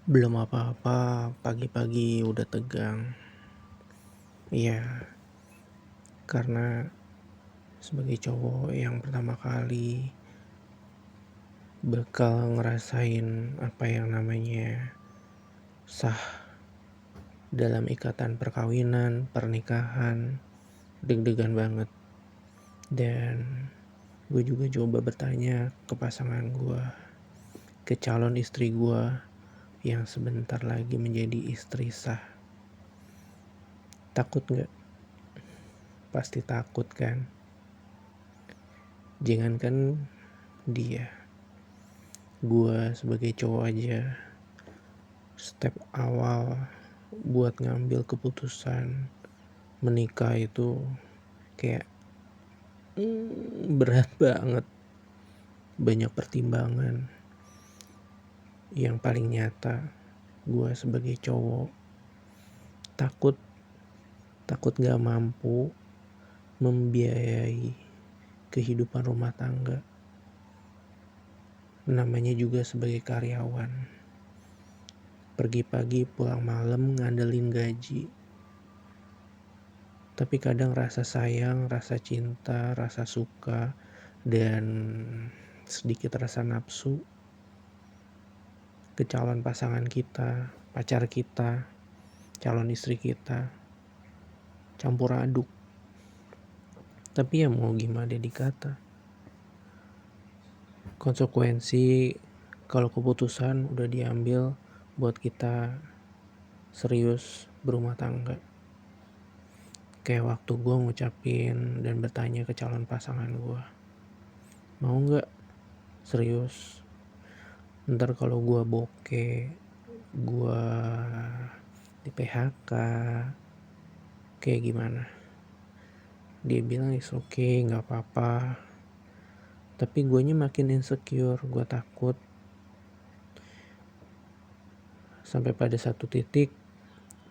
Belum apa-apa, pagi-pagi udah tegang. Iya, karena sebagai cowok yang pertama kali bakal ngerasain apa yang namanya sah dalam ikatan perkawinan, pernikahan, deg-degan banget. Dan gue juga coba bertanya ke pasangan gue, ke calon istri gue yang sebentar lagi menjadi istri sah. Takut gak? Pasti takut kan? Jangankan dia, gue sebagai cowok aja, step awal buat ngambil keputusan menikah itu kayak berat banget. Banyak pertimbangan. Yang paling nyata, gue sebagai cowok takut gak mampu membiayai kehidupan rumah tangga. Namanya juga sebagai karyawan, pergi pagi pulang malam ngandelin gaji. Tapi kadang rasa sayang, rasa cinta, rasa suka, dan sedikit rasa nafsu ke calon pasangan kita, pacar kita, calon istri kita, campur aduk. Tapi ya mau gimana dikata, konsekuensi kalau keputusan udah diambil buat kita serius berumah tangga. Kayak waktu gue ngucapin dan bertanya ke calon pasangan gue, mau gak serius? Ntar kalau gue bokeh, gue di PHK, kayak gimana? Dia bilang is okay, gak apa-apa. Tapi guanya makin insecure, gue takut. Sampai pada satu titik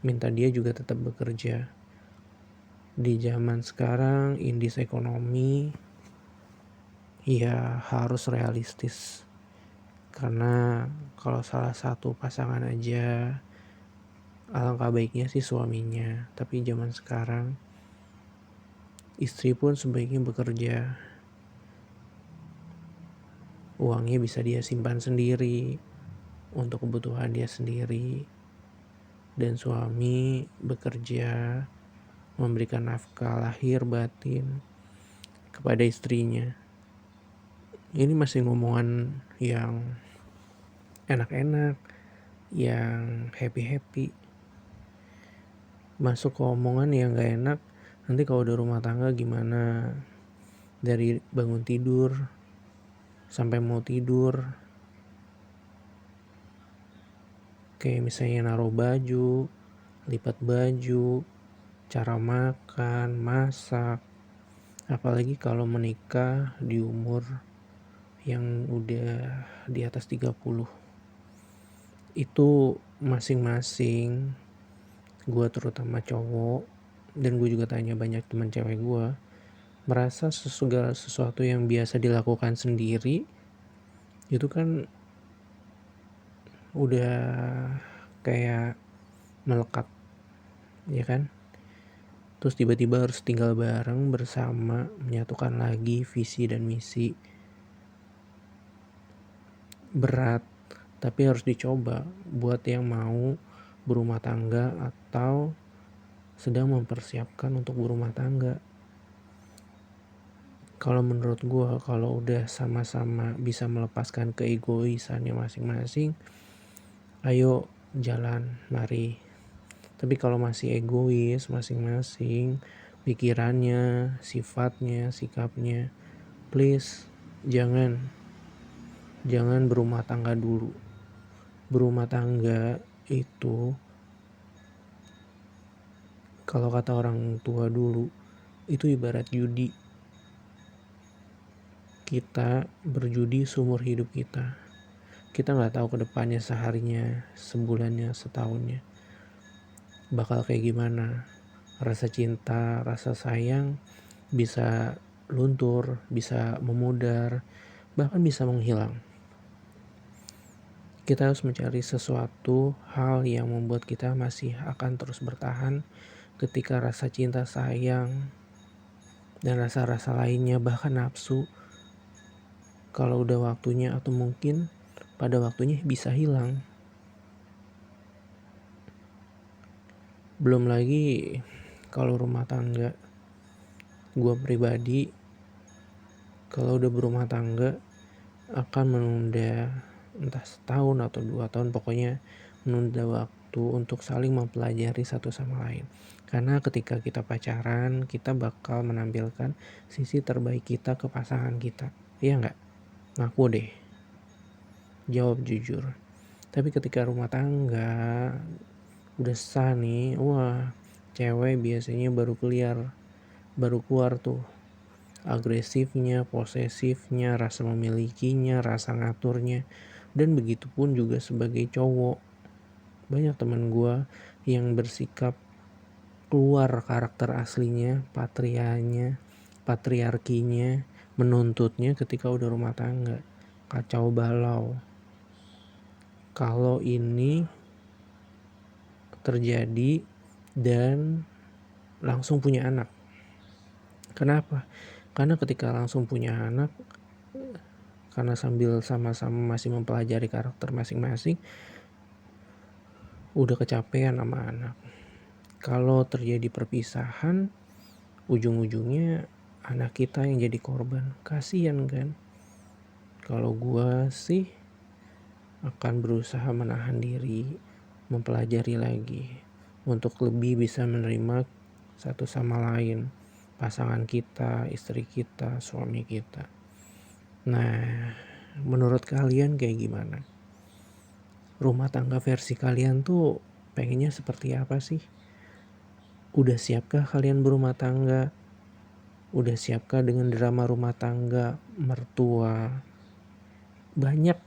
minta dia juga tetap bekerja. Di zaman sekarang indis ekonomi, ya harus realistis. Karena kalau salah satu pasangan aja, alangkah baiknya sih suaminya. Tapi zaman sekarang istri pun sebaiknya bekerja. Uangnya bisa dia simpan sendiri untuk kebutuhan dia sendiri. Dan suami bekerja memberikan nafkah lahir batin kepada istrinya. Ini masih ngomongan yang enak-enak, yang happy-happy. Masuk ke omongan yang gak enak, nanti kalau udah rumah tangga gimana? Dari bangun tidur sampai mau tidur, kayak misalnya naruh baju, lipat baju, cara makan, masak. Apalagi kalau menikah di umur yang udah di atas 30. Itu masing-masing, gue terutama cowok, dan gue juga tanya banyak teman cewek gue, merasa segala sesuatu yang biasa dilakukan sendiri itu kan udah kayak melekat, ya kan? Terus tiba-tiba harus tinggal bareng bersama, menyatukan lagi visi dan misi. Berat, tapi harus dicoba buat yang mau berumah tangga atau sedang mempersiapkan untuk berumah tangga. Kalau menurut gue, kalau udah sama-sama bisa melepaskan keegoisannya masing-masing, ayo jalan, mari. Tapi kalau masih egois masing-masing, pikirannya, sifatnya, sikapnya, please jangan berumah tangga dulu. Berumah tangga itu, kalau kata orang tua dulu, itu ibarat judi. Kita berjudi seumur hidup kita. Kita gak tahu kedepannya, seharinya, sebulannya, setahunnya bakal kayak gimana. Rasa cinta, rasa sayang bisa luntur, bisa memudar, bahkan bisa menghilang. Kita harus mencari sesuatu hal yang membuat kita masih akan terus bertahan ketika rasa cinta, sayang, dan rasa-rasa lainnya, bahkan nafsu, kalau udah waktunya atau mungkin pada waktunya bisa hilang. Belum lagi kalau rumah tangga, gue pribadi kalau udah berumah tangga akan menunda entah setahun atau 2 tahun, pokoknya menunda waktu untuk saling mempelajari satu sama lain. Karena ketika kita pacaran, kita bakal menampilkan sisi terbaik kita ke pasangan kita. Iya nggak? Ngaku deh, jawab jujur. Tapi ketika rumah tangga udah sah nih, wah, cewek biasanya baru keluar tuh agresifnya, posesifnya, rasa memilikinya, rasa ngaturnya. Dan begitu pun juga sebagai cowok. Banyak teman gue yang bersikap keluar karakter aslinya, patriarkinya, menuntutnya ketika udah rumah tangga. Kacau balau. Kalau ini terjadi dan langsung punya anak. Kenapa? Karena ketika langsung punya anak, karena sambil sama-sama masih mempelajari karakter masing-masing, udah kecapean sama anak. Kalau terjadi perpisahan, ujung-ujungnya anak kita yang jadi korban. Kasian kan? Kalau gua sih akan berusaha menahan diri, mempelajari lagi untuk lebih bisa menerima satu sama lain, pasangan kita, istri kita, suami kita. Nah, menurut kalian kayak gimana? Rumah tangga versi kalian tuh pengennya seperti apa sih? Udah siapkah kalian berumah tangga? Udah siapkah dengan drama rumah tangga, mertua? Banyak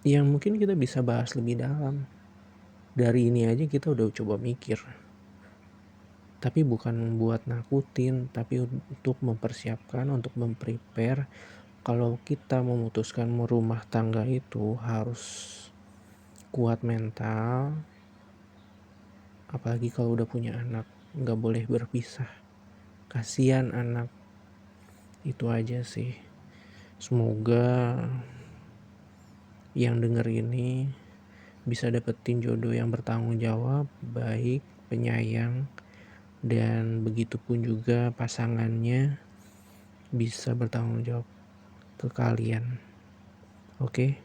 yang mungkin kita bisa bahas lebih dalam. Dari ini aja kita udah coba mikir. Tapi bukan membuat nakutin, tapi untuk mempersiapkan, untuk memprepare. Kalau kita memutuskan merumah tangga itu harus kuat mental. Apalagi kalau udah punya anak, gak boleh berpisah. Kasian anak. Itu aja sih. Semoga yang denger ini bisa dapetin jodoh yang bertanggung jawab, baik, penyayang, dan begitupun juga pasangannya bisa bertanggung jawab ke kalian. Oke?